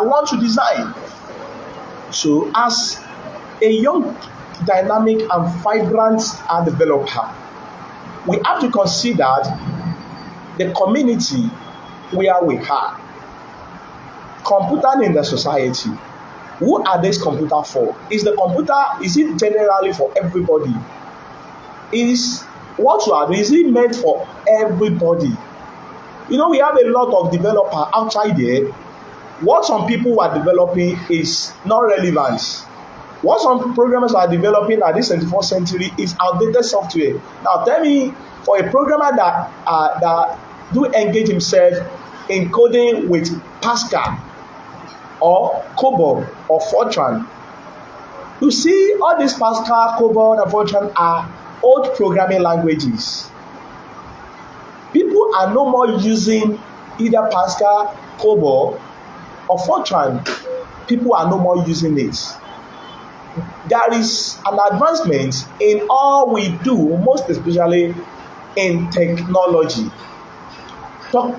want to design. So, as a young, dynamic, and vibrant developer, we have to consider the community where we are. Computer in the society. Who are these computer for? Is it generally for everybody? Is what you are doing, is it meant for everybody? We have a lot of developer outside there. What some people are developing is not relevant. What some programmers are developing at this 21st century is outdated software. Now tell me, for a programmer that do engage himself in coding with Pascal or COBOL or Fortran, you see all these Pascal, COBOL, and Fortran are old programming languages. People are no more using either Pascal, COBOL, or Fortran. People are no more using it. There is an advancement in all we do, most especially in technology.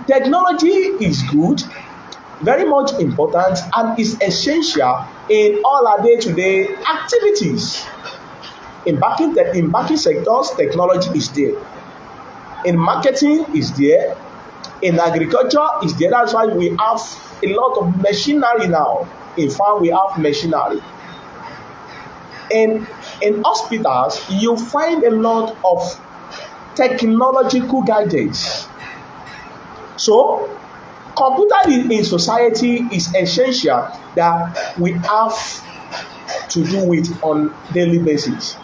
Technology is good, very much important, and is essential in all our day-to-day activities. In banking sectors, technology is there. In marketing is there. In agriculture is there. That's why we have a lot of machinery now. In farm, we have machinery. In hospitals, you find a lot of technological gadgets. So, computer in society is essential that we have to do with on daily basis.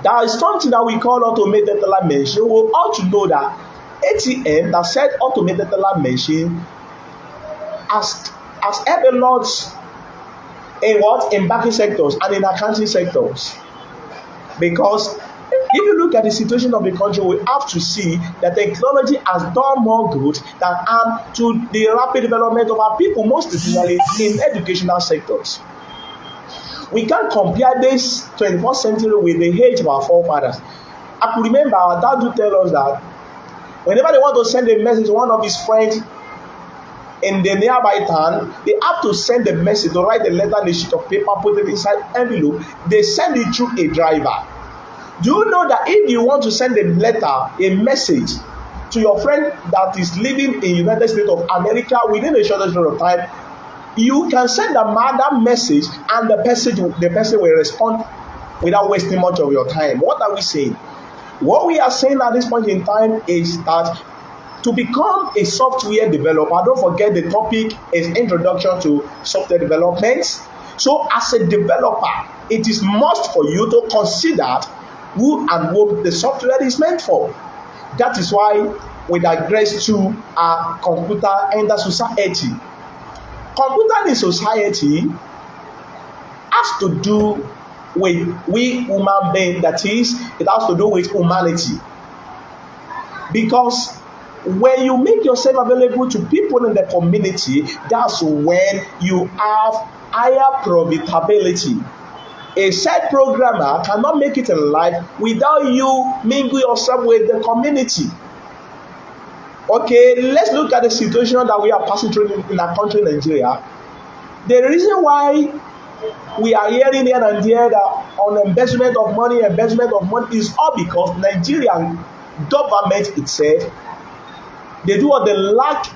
There is something that we call automated teller machine. We ought to know that ATM, that said automated teller machine, has helped a lot in banking sectors and in accounting sectors. Because if you look at the situation of the country, we have to see that technology has done more good than harm to the rapid development of our people, most especially in educational sectors. We can't compare this 21st century with the age of our forefathers. I could remember our dad would tell us that whenever they want to send a message to one of his friends in the nearby town, they have to send a message, to write a letter on a sheet of paper, put it inside envelope. They send it through a driver. Do you know that if you want to send a letter, a message to your friend that is living in United States of America within a short period of time, you can send that message and the person will respond without wasting much of your time? What are we saying? What we are saying at this point in time is that to become a software developer, don't forget the topic is introduction to software development. So as a developer, it is must for you to consider who and what the software is meant for. That is why we digress to our computer and the society. Computer in society has to do with we human beings, that is, it has to do with humanity. Because when you make yourself available to people in the community, that's when you have higher profitability. A side programmer cannot make it in life without you mingle yourself with the community. Okay, let's look at the situation that we are passing through in our country, Nigeria. The reason why we are hearing here and there that on investment of money is all because Nigerian government itself, they do what they lack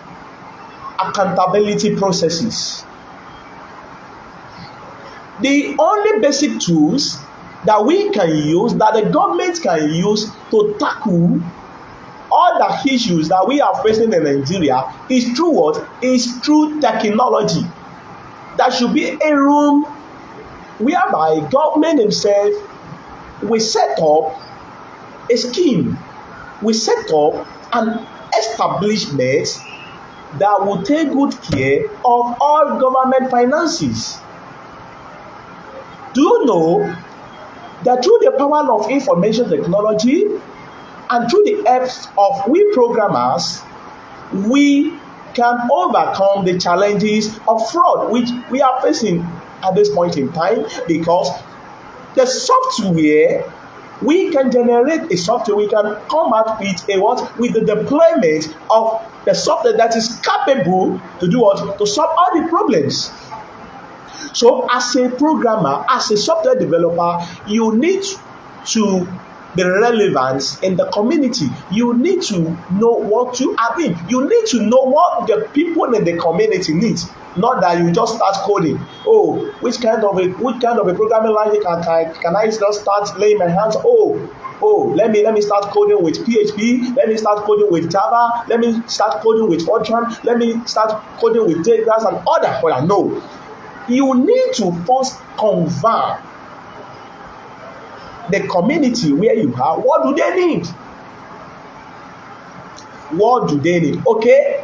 accountability processes. The only basic tools that we can use, that the government can use to tackle all the issues that we are facing in Nigeria is through what? Is through technology. There should be a room whereby government himself will set up a scheme, will set up an establishment that will take good care of all government finances. Do you know that through the power of information technology and through the help of we programmers, we can overcome the challenges of fraud which we are facing at this point in time, because the software we can generate a software, we can come out with a what? With the deployment of the software that is capable to do what? To solve all the problems. So as a programmer, as a software developer, you need to be relevant in the community. You need to know what you are doing. You need to know what the people in the community need. Not that you just start coding. Oh, which kind of a programming language can I just start laying my hands? Oh, let me start coding with PHP. Let me start coding with Java. Let me start coding with Fortran. Let me start coding with JGrass and other. Well, no. You need to first confirm the community where you are. What do they need? What do they need? Okay,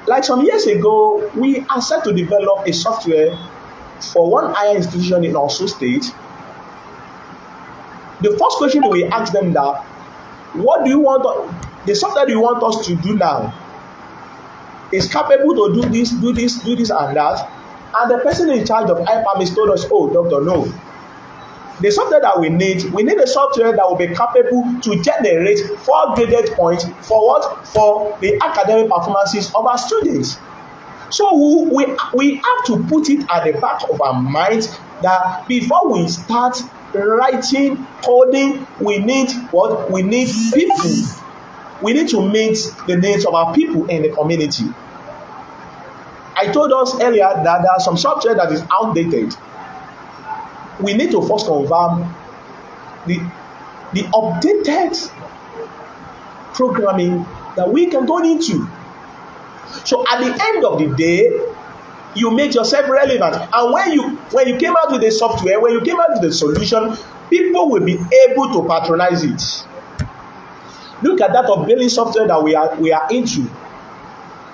like some years ago, we are set to develop a software for one higher institution in Osun State. The first question we ask them that, what do you want? The software you want us to do now is capable to do this, and that. And the person in charge of IPAMIS told us, oh, doctor, no. The software that we need a software that will be capable to generate 4 graded points for what? For the academic performances of our students. So we have to put it at the back of our minds that before we start writing, coding, we need what? We need people. We need to meet the needs of our people in the community. I told us earlier that there are some software that is outdated. We need to first confirm the updated programming that we can go into. So at the end of the day, you make yourself relevant. And when you came out with the software, when you came out with the solution, people will be able to patronize it. Look at that of billing software that we are into.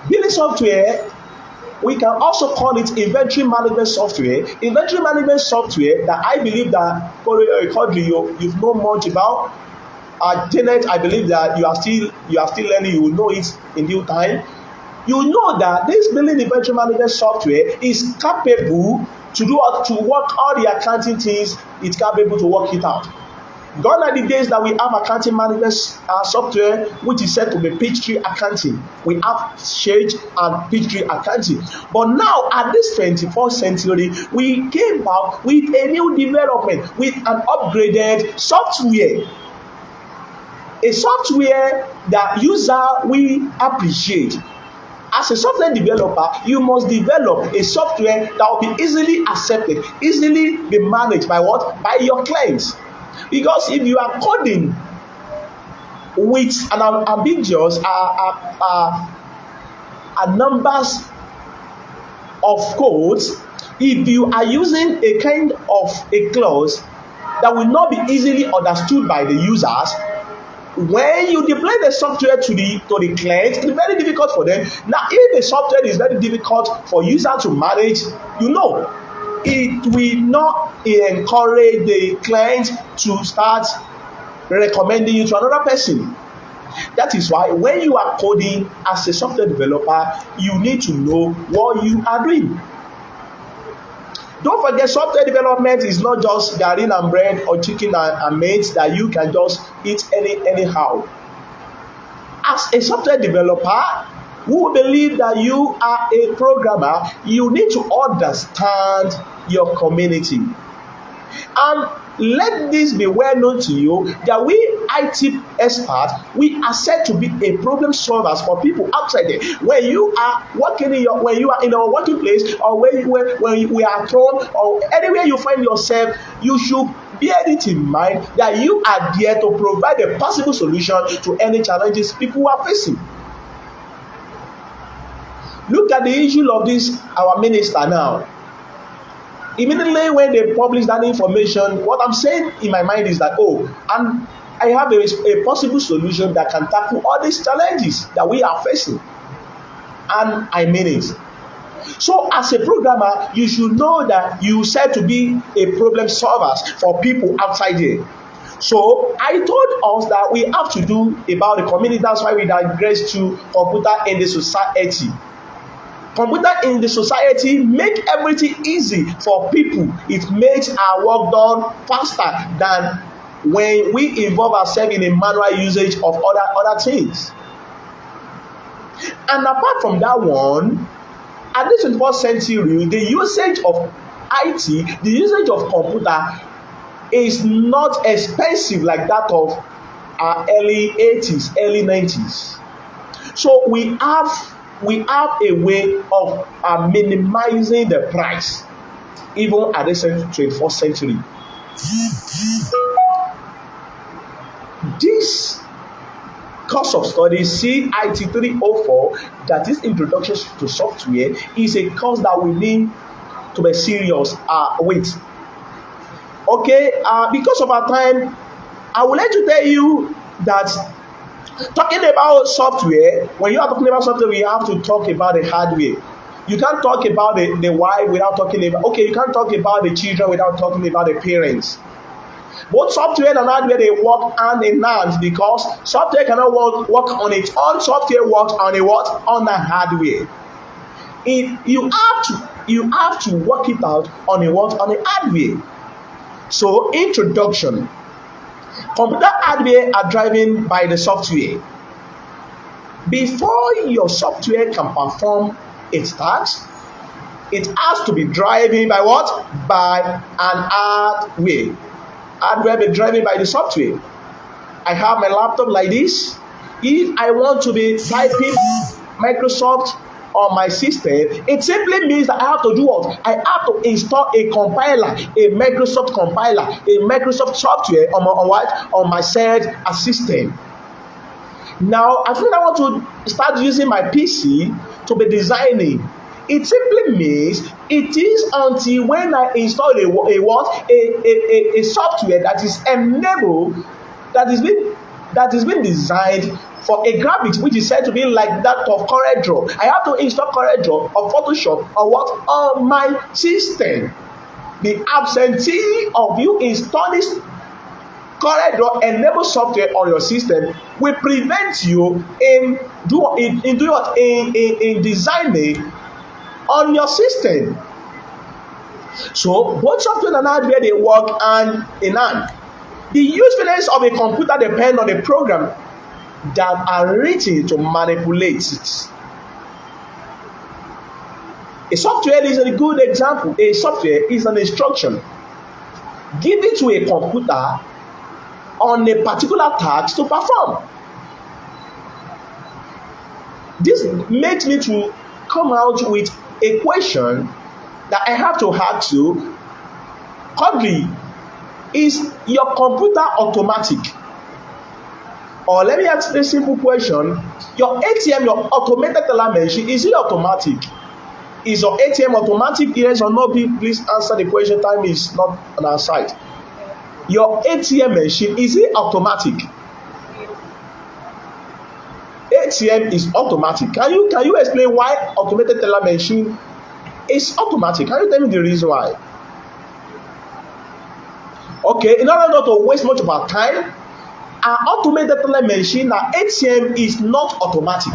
Billing software, we can also call it inventory management software. Inventory management software that I believe that Kodri, you've known much about. Janet, I believe that you are still learning. You will know it in due time. You know that this billing inventory management software is capable to work all the accounting things. It's capable to work it out. Gone are the days that we have accounting management software which is said to be Ficj accounting. We have Ficj and Ficj accounting. But now at this 21st century, we came back with a new development, with an upgraded software. A software that user will appreciate. As a software developer, you must develop a software that will be easily accepted, easily be managed by what? By your clients. Because if you are coding with an ambiguous numbers of codes, if you are using a kind of a clause that will not be easily understood by the users, when you deploy the software to the client, it's very difficult for them. Now, if the software is very difficult for user to manage, it will not encourage the client to start recommending you to another person. That is why when you are coding as a software developer, you need to know what you are doing. Don't forget, software development is not just garri and bread or chicken and meat that you can just eat anyhow. As a software developer who believe that you are a programmer, you need to understand your community. And let this be well known to you that we IT experts, we are said to be a problem solvers for people outside there. When you are working when you are in our working place, or when we are at home, or anywhere you find yourself, you should bear it in mind that you are there to provide a possible solution to any challenges people are facing. Look at the issue of this our minister now. Immediately when they publish that information, what I'm saying in my mind is that, and I have a possible solution that can tackle all these challenges that we are facing. And I mean it. So as a programmer, you should know that you said to be a problem solver for people outside there. So I told us that we have to do about the community. That's why we digress to computer in the society. Computer in the society make everything easy for people. It makes our work done faster than when we involve ourselves in a manual usage of other things. And apart from that one, at this 21st century, the usage of IT, the usage of computer is not expensive like that of our early 80s, early 90s. So we have a way of minimizing the price even at the 21st century. This course of study CIT 304, that is Introduction to Software, is a course that we need to be serious with. Okay, because of our time, I would like to tell you that talking about software, when you are talking about software, we have to talk about the hardware. You can't talk about the wife without talking about, okay, you can't talk about the children without talking about the parents. Both software and hardware, they work hand in hand, because software cannot work on its own. Software works on a what? On the hardware. You have to work it out on a what? On a hardware. So, introduction. Computer hardware are driven by the software. Before your software can perform its tasks, it has to be driven by what? By an hardware. Hardware be driven by the software. I have my laptop like this. If I want to be typing Microsoft on my system, it simply means that I have to do what? I have to install a compiler, a Microsoft compiler, a Microsoft software on my said system. Now, as soon as I want to start using my PC to be designing, it simply means it is until when I install a software that is enabled, that is being designed for a graphics which is said to be like that of CorelDRAW. I have to install CorelDRAW or Photoshop or what on my system. The absentee of you installing CorelDRAW enabled software on your system will prevent you in designing on your system. So both software and hardware, they work hand in hand. The usefulness of a computer depends on the program that are written to manipulate it. A software is a good example. A software is an instruction given to a computer on a particular task to perform. This makes me to come out with a question that I have to ask you. Quadri, is your computer automatic? Or let me ask a simple question. Your ATM, your automated teller machine, is it automatic? Is your ATM automatic? Yes or no? Please answer the question. Time is not on our side. Your ATM machine, is it automatic? ATM is automatic. Can you explain why automated teller machine is automatic? Can you tell me the reason why? Okay, in order not to waste much of our time, our automated teller machine, our ATM is not automatic.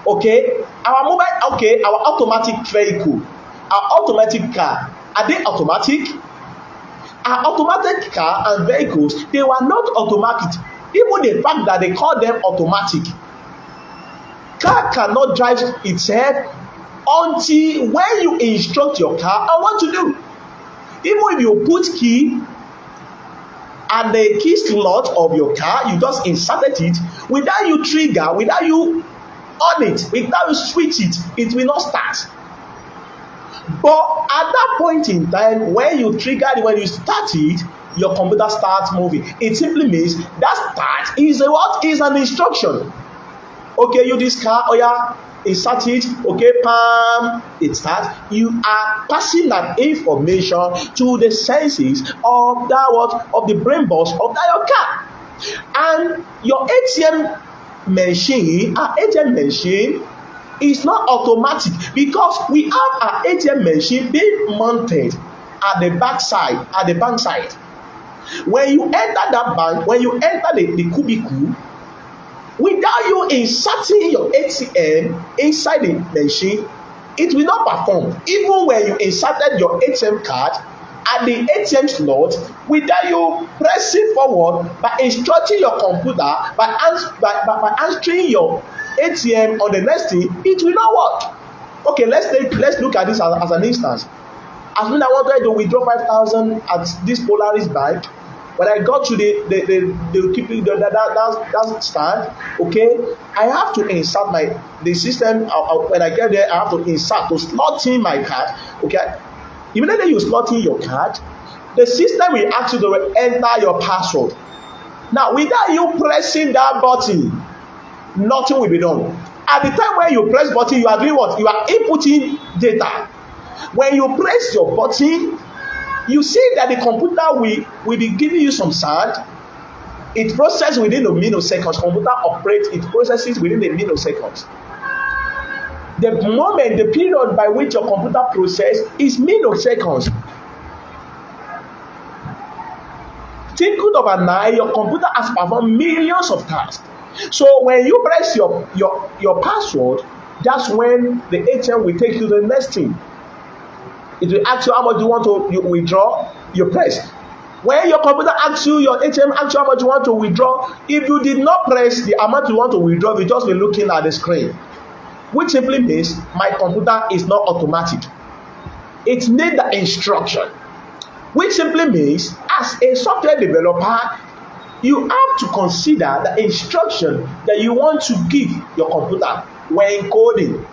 Okay, our automatic vehicle, our automatic car, are they automatic? Our automatic car and vehicles, they were not automatic. Even the fact that they call them automatic. Car cannot drive itself until when you instruct your car on what to do. Even if you put key and the key slot of your car, you just inserted it, without you trigger, without you on it, without you switch it, it will not start. But at that point in time, when you trigger it, when you start it, your computer starts moving. It simply means that start is a what? Is an instruction. Okay, you this car, oh yeah, insert it, okay, pam, it starts. You are passing that information to the senses of that what? Of the brain box of that your car. And your ATM machine is not automatic, because we have our ATM machine being mounted at the bank side. When you enter that bank, when you enter the cubicle, without you inserting your ATM inside the machine, it will not perform. Even when you inserted your ATM card at the ATM slot without you pressing forward by instructing your computer by answering your ATM on the next thing, it will not work. Okay, let's look at this as an instance. As when I wanted to withdraw 5,000 at this Polaris bank, when I got to the keeping that stand, okay, I have to insert the system. When I get there, I have to insert to slot in my card. Okay, immediately you slot in your card, the system will ask you to enter your password. Now, without you pressing that button, nothing will be done. At the time when you press button, you are doing what? You are inputting data. When you press your button, you see that the computer will be giving you some sound. It processes within a milliseconds. Computer operates, it processes within a milliseconds. The moment, the period by which your computer processes is milliseconds. Twinkle of an eye, your computer has performed millions of tasks. So when you press your password, that's when the ATM will take you to the next thing. It will ask you how much you want to withdraw, you press. When your computer asks you, your ATM asks you how much you want to withdraw, if you did not press the amount you want to withdraw, you just be looking at the screen. Which simply means my computer is not automatic. It needs the instruction. Which simply means as a software developer, you have to consider the instruction that you want to give your computer when coding.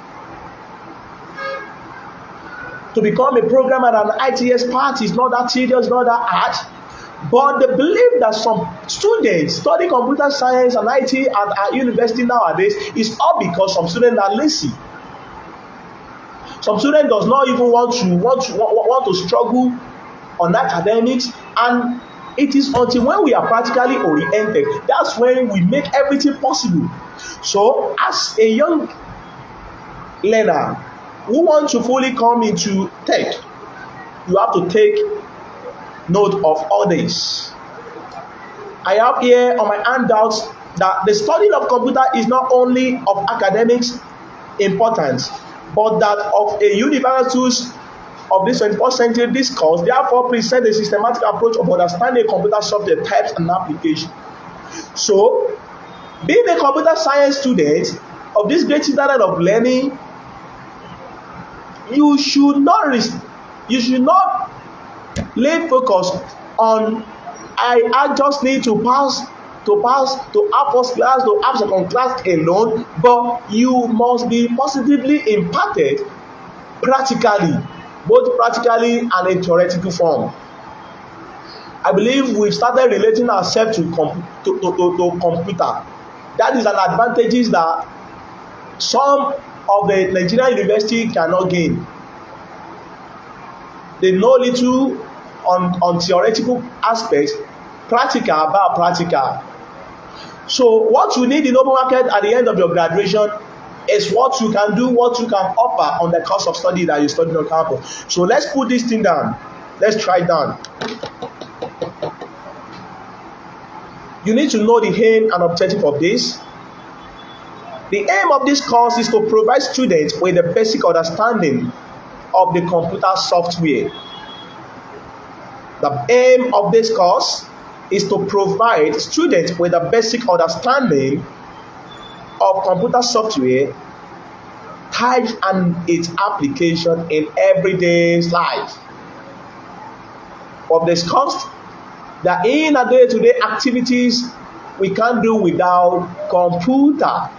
To become a programmer and an IT expert is not that serious, not that hard. But the belief that some students study computer science and IT at our university nowadays is all because some students are lazy. Some students does not even want to struggle on academics, and it is until when we are practically oriented that's when we make everything possible. So as a young learner who want to fully come into tech, you have to take note of all this. I have here on my handouts that the study of computer is not only of academics importance, but that of a universal tools of this 21st century discourse, therefore present a systematic approach of understanding computer software types and applications. So, being a computer science student of this great standard of learning, you should not lay focus on I just need to pass to have first class, to have second class alone, but you must be positively impacted practically, both practically and in theoretical form. I believe we've started relating ourselves to computer. That is an advantage that some of the Nigerian university cannot gain. They know little on theoretical aspects, practical about practical. So what you need in open market at the end of your graduation is what you can do, what you can offer on the course of study that you studied on campus. So let's put this thing down. Let's try it down. You need to know the aim and objective of this. The aim of this course is to provide students with a basic understanding of the computer software. The aim of this course is to provide students with a basic understanding of computer software, types and its application in everyday life. We've discussed that in our day-to-day activities, we can't do without computer.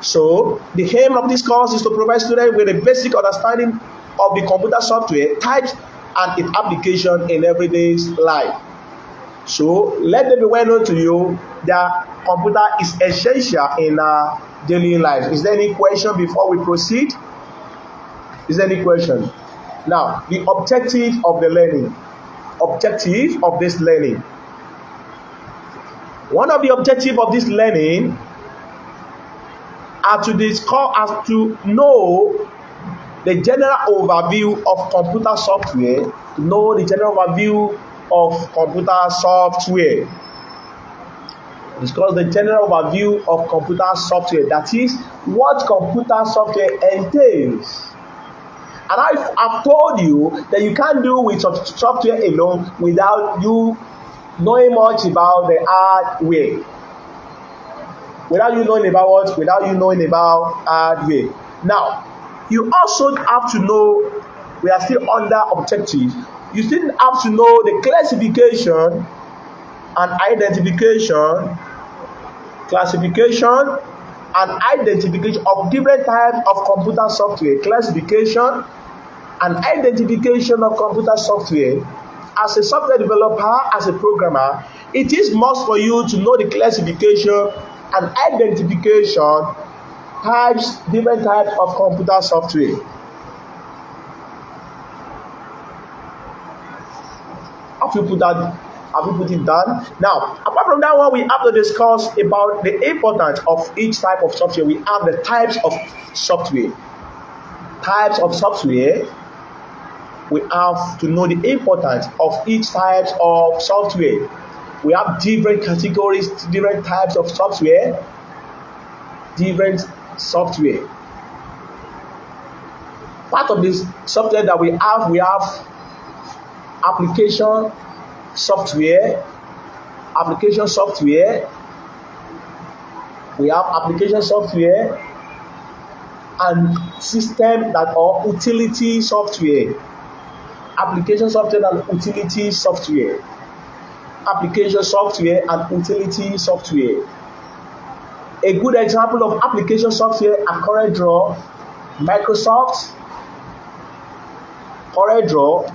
So, the aim of this course is to provide students with a basic understanding of the computer software, types, and its application in everyday life. So, let it be well known to you that computer is essential in our daily life. Is there any question before we proceed? Is there any question? Now, the objective of the learning. Objective of this learning. One of the objectives of this learning are to discuss, as to know the general overview of computer software, to know the general overview of computer software. Discuss the general overview of computer software, that is, what computer software entails. And I've told you that you can't do with software alone without you knowing much about the hardware. Without you knowing about what? Without you knowing about hardware. Now, you also have to know, we are still under objective. You still have to know the classification and identification, classification and identification of different types of computer software. Classification and identification of computer software. As a software developer, as a programmer, it is must for you to know the classification and identification types, different types of computer software. Have you put that? Have you put it down? Now, apart from that one, we have to discuss about the importance of each type of software. We have the types of software. Types of software. We have to know the importance of each type of software. We have different categories, different types of software. Different software. Part of this software that we have application software. Application software. We have application software and system that are utility software. Application software and utility software. Application software and utility software. A good example of application software are CorelDRAW, Microsoft, CorelDRAW,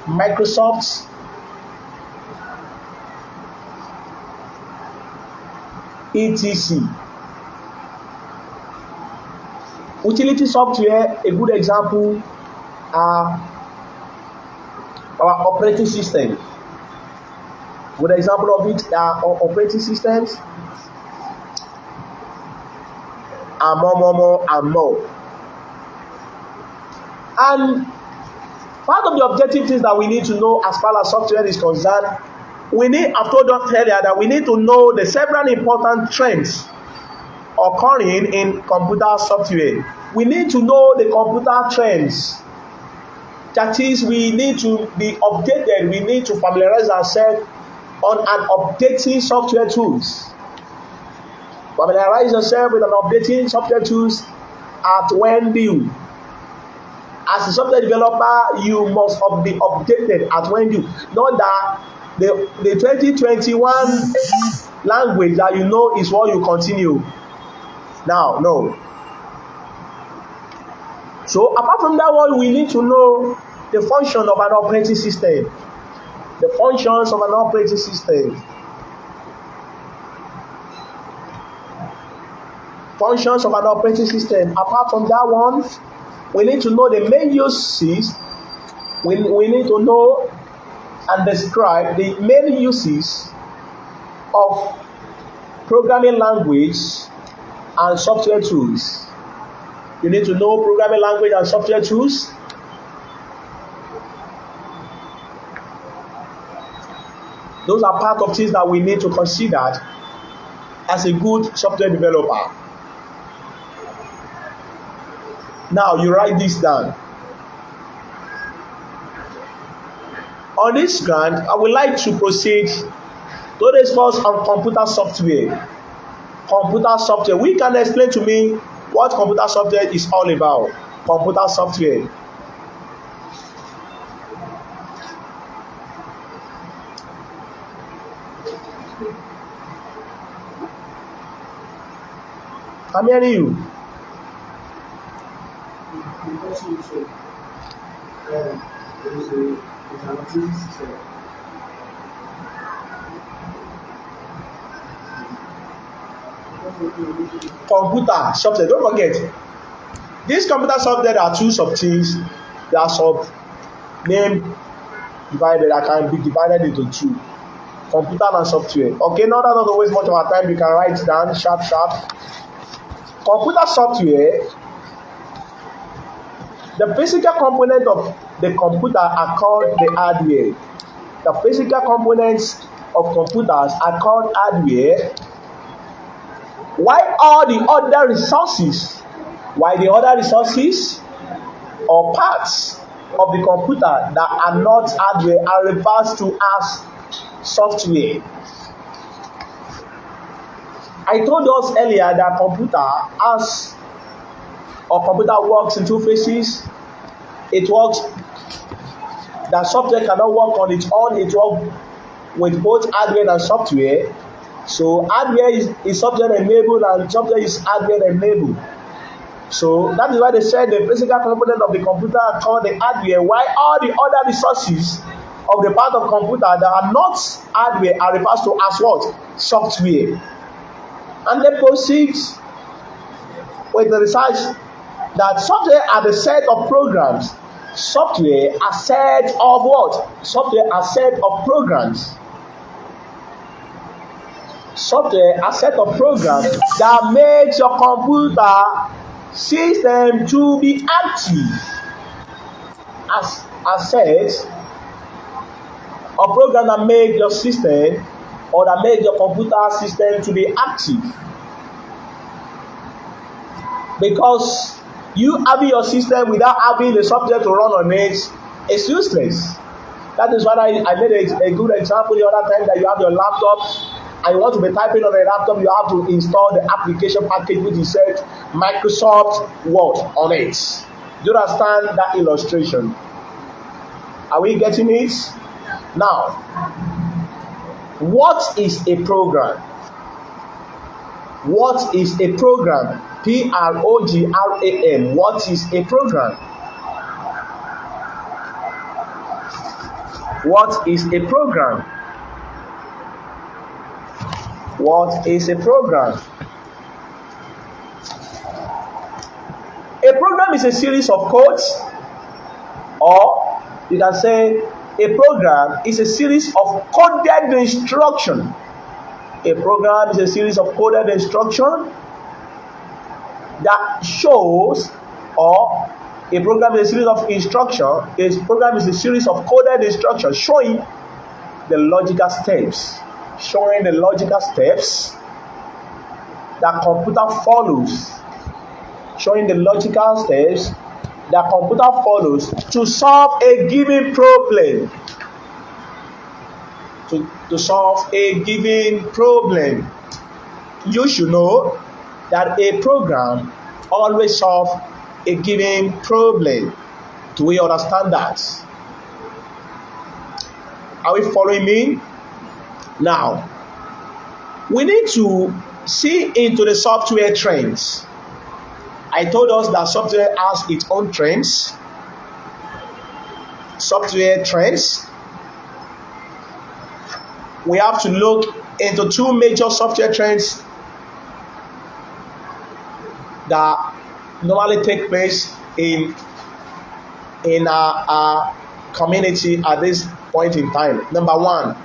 Microsoft, etc. Utility software, a good example are our operating system. Good example of it are our operating systems and more and more. And part of the objective things that we need to know as far as software is concerned, I've told us earlier that we need to know the several important trends occurring in computer software. We need to know the computer trends. That is, we need to be updated. We need to familiarize ourselves on an updating software tools. Familiarize yourself with an updating software tools at when due. As a software developer, you must be updated at when due. Not that the 2021 language that you know is what you continue. Now, no. So apart from that one, we need to know the function of an operating system. The functions of an operating system. Functions of an operating system. Apart from that one, we need to know the main uses. We need to know and describe the main uses of programming language and software tools. You need to know programming language and software tools. Those are part of things that we need to consider as a good software developer. Now you write this down. On this ground, I would like to proceed to discuss on computer software. Computer software. We can explain to me what computer software is all about. Computer software. I'm hearing you. Computer software. Don't forget, this computer software, there are two sub things. There are sub name divided that can be divided into two. Computer and software. Okay, now that not waste much of our time, you can write it down sharp. Computer software. The physical component of the computer are called the hardware. The physical components of computers are called hardware. While the other resources or parts of the computer that are not hardware are referred to as software. I told us earlier that computer works in two phases. It works that software cannot work on its own. It works with both hardware and software. So hardware is software enabled and software is hardware enabled. So that is why they said the physical component of the computer are called the hardware, while all the other resources of the part of computer that are not hardware are referred to as what? Software. And they proceed with the research that software are the set of programs. Software are set of what? Software are set of programs. Software are set of programs that makes your computer system to be active. As said, a program that make your system or that make your computer system to be active. Because you having your system without having the software to run on it is useless. That is why I made a good example the other time that you have your laptop and you want to be typing on a laptop, you have to install the application package which is said Microsoft Word on it. Do you understand that illustration? Are we getting it? Now, what is a program? What is a program? Program. What is a program? What is a program? What is a program? A program is a series of codes, or you can say a program is a series of coded instruction. A program is a series of coded instruction that shows, or a program is a series of instruction. A program is a series of coded instructions showing the logical steps. Showing the logical steps that computer follows. Showing the logical steps that computer follows to solve a given problem. To solve a given problem. You should know that a program always solves a given problem. Do we understand that? Are we following me? Now, we need to see into the software trends. I told us that software has its own trends. Software trends. We have to look into two major software trends that normally take place in our community at this point in time. Number one,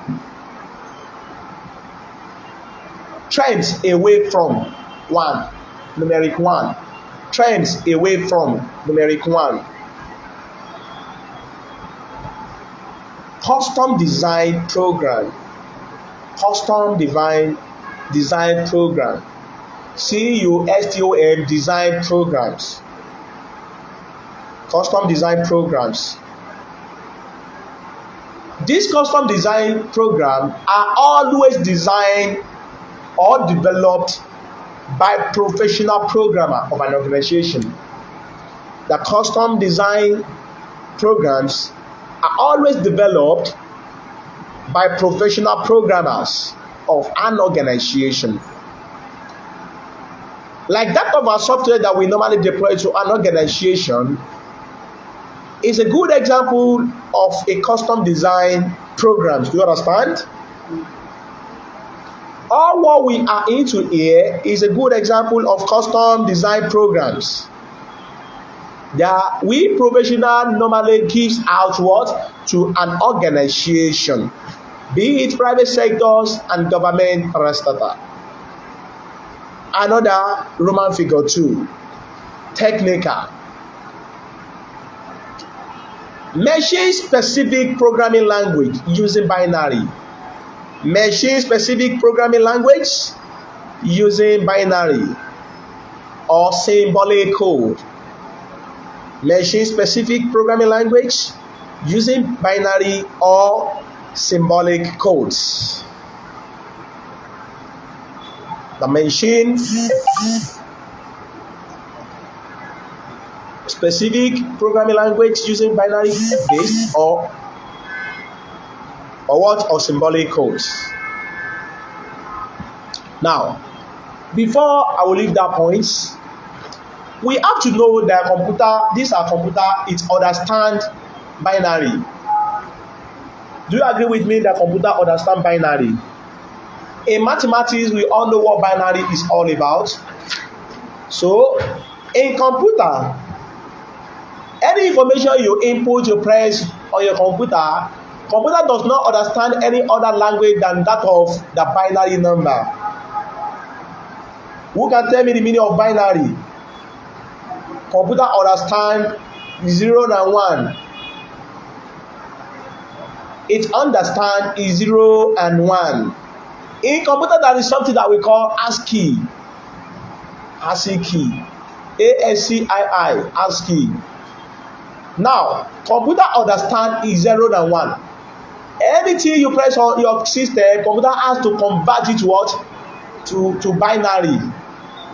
trends away from one, numeric one. Trends away from numeric one. Custom design program. Custom design program. CUSTOM design programs. Custom design programs. These custom design programs are always designed or developed by professional programmer of an organization. The custom design programs are always developed by professional programmers of an organization. Like that of our software that we normally deploy to an organization is a good example of a custom design program. Do you understand? All what we are into here is a good example of custom design programs that we professional normally gives out what to an organization, be it private sectors and government parastatal. Another Roman figure 2, technical. Machine specific programming language using binary. Machine specific programming language using binary or symbolic code. Machine-specific programming language using binary or symbolic codes. The machine-specific programming language using binary based or what, or symbolic codes. Now, before I will leave that point, we have to know that it understand binary. Do you agree with me that computer understand binary? In mathematics, we all know what binary is all about. So, in computer, any information you input, you press on your computer does not understand any other language than that of the binary number. Who can tell me the meaning of binary? Computer understand 0 and 1. It understand 0 and 1. In computer, there is something that we call ASCII key. ASCII, ASCII. Now, computer understand 0 and 1. Anything you press on your system, computer has to convert it to what? To binary,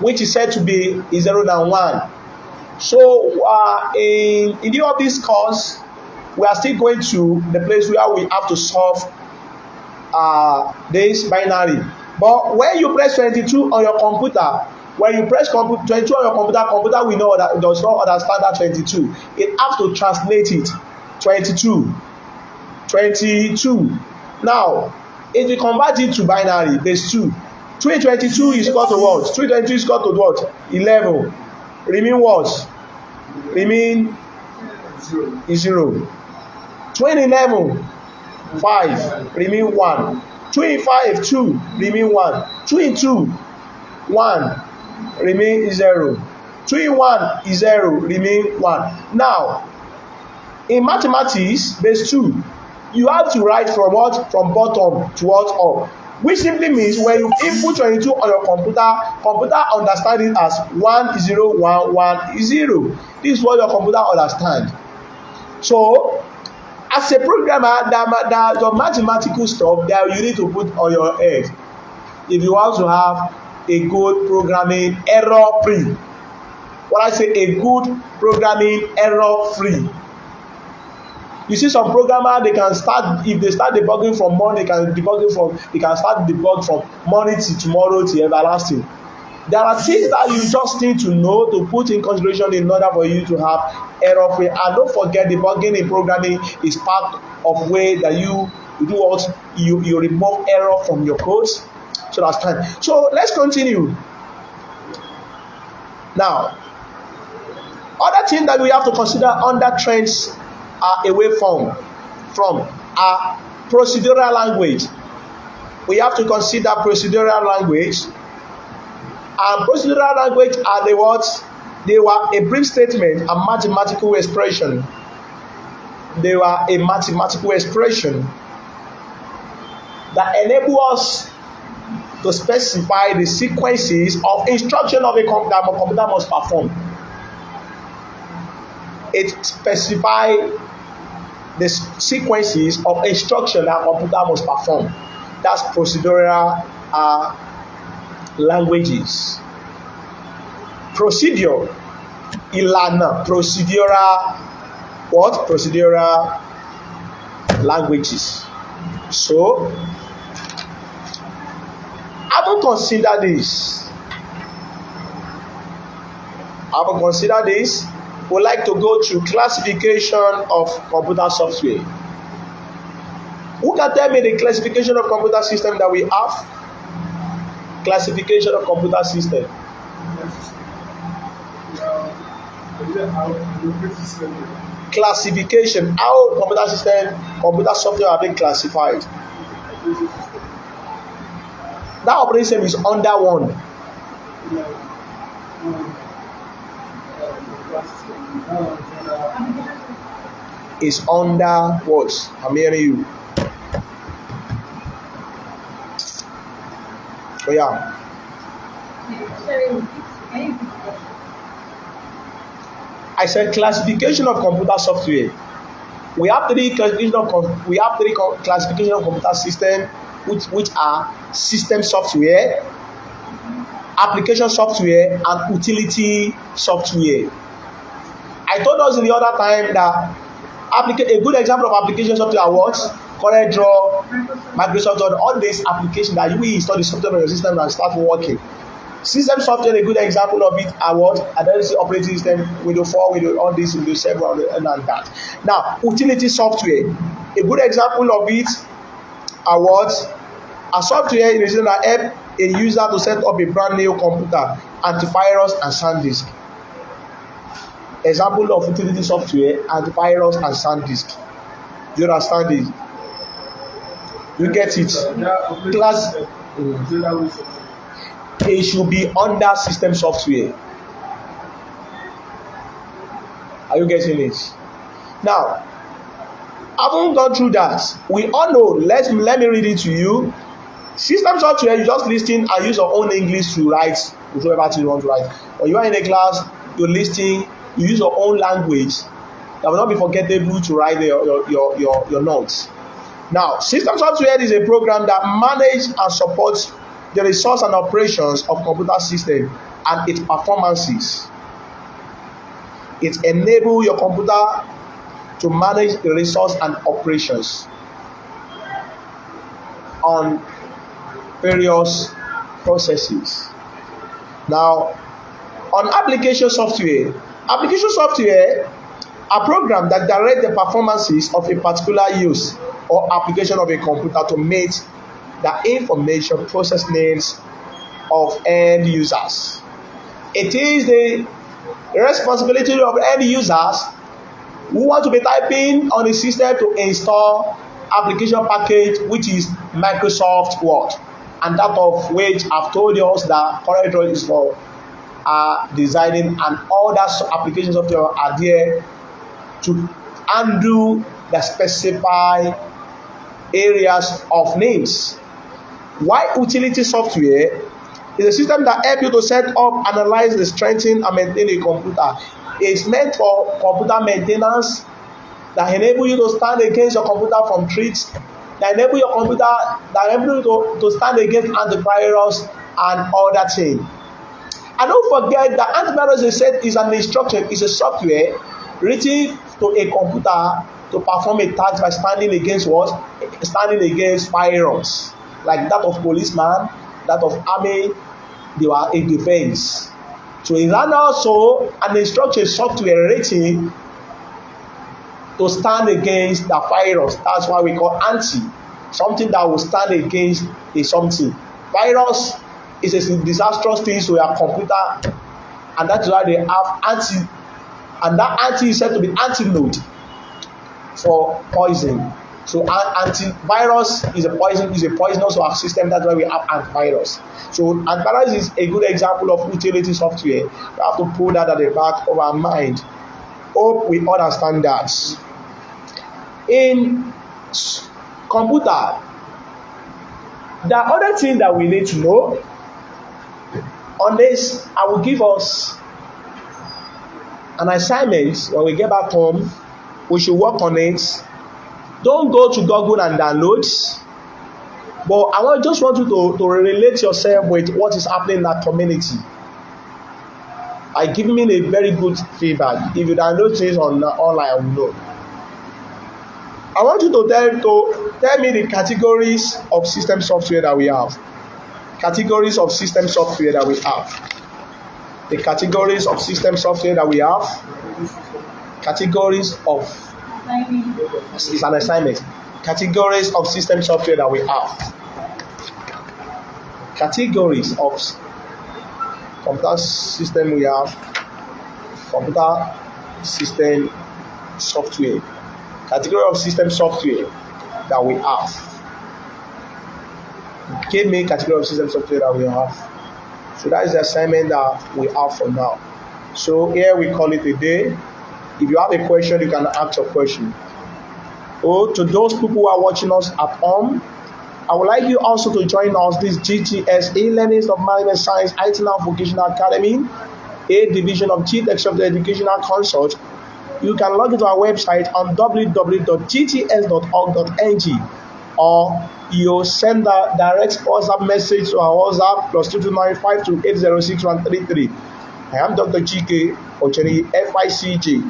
which is said to be 0 and 1. So, in the of this course, we are still going to the place where we have to solve this binary. But when you press 22 on your computer, when you press 22 on your computer will know that it does not understand that 22. It has to translate it. 22. Now, if you convert it to binary, base 2. 322 is equal to what? 322 is equal to what? 11. Remain what? Remain 0. 211, 5. Remain 1. 2 2. Remain 1. 2 1. Remain 0. 2 1 is 0. Remain 1. Now, in mathematics, base 2, you have to write from what? From bottom towards up. Which simply means when you input 22 on your computer understands it as 1 0 1 1 0. This is what your computer understands. So, as a programmer, the mathematical stuff that you need to put on your head if you want to have a good programming error-free. When I say a good programming error-free, you see some programmer, they can start, if they start debugging from morning, they can start debug from morning till tomorrow till everlasting. There are things that you just need to know to put in consideration in order for you to have error free. And don't forget, debugging in programming is part of way that you do what you remove error from your codes. So that's time. So let's continue. Now, other thing that we have to consider under trends away from procedural language. We have to consider procedural language. And procedural language are the words. They were a brief statement, a mathematical expression. They were a mathematical expression that enable us to specify the sequences of instruction of a computer must perform. It specifies the sequences of instruction that a computer must perform. That's procedural languages. Procedure, ìlànà, procedural languages. So, having considered this, we like to go to classification of computer software. Who can tell me the classification of computer system that we have? Classification of computer system. Classification, how computer software are being classified. That operating system is under one. Is under what? I'm hearing you. Oh yeah. I said classification of computer software. We have three classification of computer system, which are system software, application software, and utility software. I told us in the other time that a good example of application software are what? CorelDRAW, Microsoft Word, all these applications that we install the software on your system and start working. System software, a good example of it are what? Identity operating system, Windows 4, Windows, all this, Windows 7, and that. Now, utility software, a good example of it are what? A software in the system that help a user to set up a brand new computer, antivirus, and SanDisk. Example of utility software, antivirus, and SanDisk. Do you understand it? You get it? Class. It should be under system software. Are you getting it? Now, having gone through that, we all know, let me read it to you. System software, you just listen and use your own English to write whatever you want to write. When you are in a class, you're listening, you use your own language. That will not be forgettable to write your notes. Now, system software is a program that manages and supports the resource and operations of computer system and its performances. It enables your computer to manage the resource and operations on various processes. Now, on application software are programs that direct the performances of a particular use or application of a computer to meet the information process needs of end users. It is the responsibility of end users who want to be typing on the system to install application package, which is Microsoft Word, and that of which I've told us that CorelDRAW is for designing, and all that application software are there to handle the specified areas of needs. While utility software is a system that helps you to set up, analyze, strengthen, and maintain a computer. It's meant for computer maintenance, that enable you to stand against your computer from threats, that enable your computer, that enable you to stand against antivirus and other things. And don't forget that antivirus is an instruction, is a software written to a computer to perform a task by standing against what? Standing against virus, like that of policeman, that of army, they were a defense. So is that also an instruction software written to stand against the virus? That's why we call anti, something that will stand against a something. Virus is a disastrous thing to your computer, and that's why they have anti, and that anti is said to be antidote for poison. So antivirus is a poisonous to our system. That's why we have antivirus. So antivirus is a good example of utility software. We have to put that at the back of our mind. Hope we understand that. In computer, the other thing that we need to know on this, I will give us an assignment when we get back home. We should work on it. Don't go to Google and download, but I just want you to relate yourself with what is happening in that community. I give me a very good feedback. If you download things online, I will know. I want you to tell me the categories of system software that we have. Categories of system software that we have. The categories of system software that we have. Categories of, it's an assignment. Categories of system software that we have. Categories of computer system we have. Computer system software. Category of system software that we have. Give me category of system software that we have. So that is the assignment that we have for now. So here we call it a day. If you have a question, you can ask your question. To those people who are watching us at home, I would like you also to join us this GTS E-Learnings of Management Science IT Now Vocational Academy. a division of GTech Software Educational Consult, you can log into our website on www.gts.org.ng, or you send a direct WhatsApp message to our WhatsApp +22952806133. I am Dr. GK Ojeniyi, Ficj.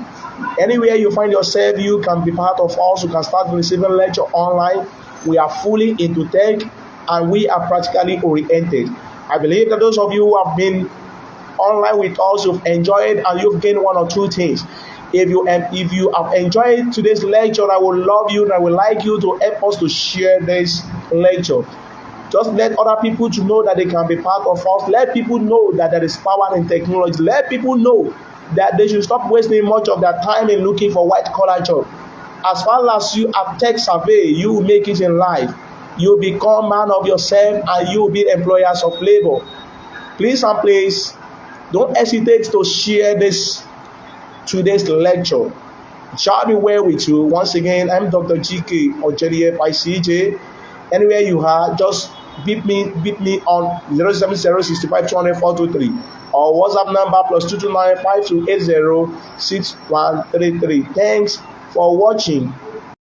Anywhere you find yourself, you can be part of us. You can start receiving lecture online. We are fully into tech and we are practically oriented. I believe that those of you who have been online with us, you've enjoyed and you've gained one or two things. If you have enjoyed today's lecture, I would love you and I would like you to help us to share this lecture. Just let other people to know that they can be part of us. Let people know that there is power in technology. Let people know that they should stop wasting much of their time in looking for white collar job. As far as you are tech survey, you will make it in life. You become man of yourself and you will be employers of labor. Please and please, don't hesitate to share today's lecture. It shall be well with you. Once again, I'm Dr. GK Ojeniyi, Ficj. Anywhere you are, just beat me on 07065204223 or WhatsApp number +22952806133. Thanks for watching.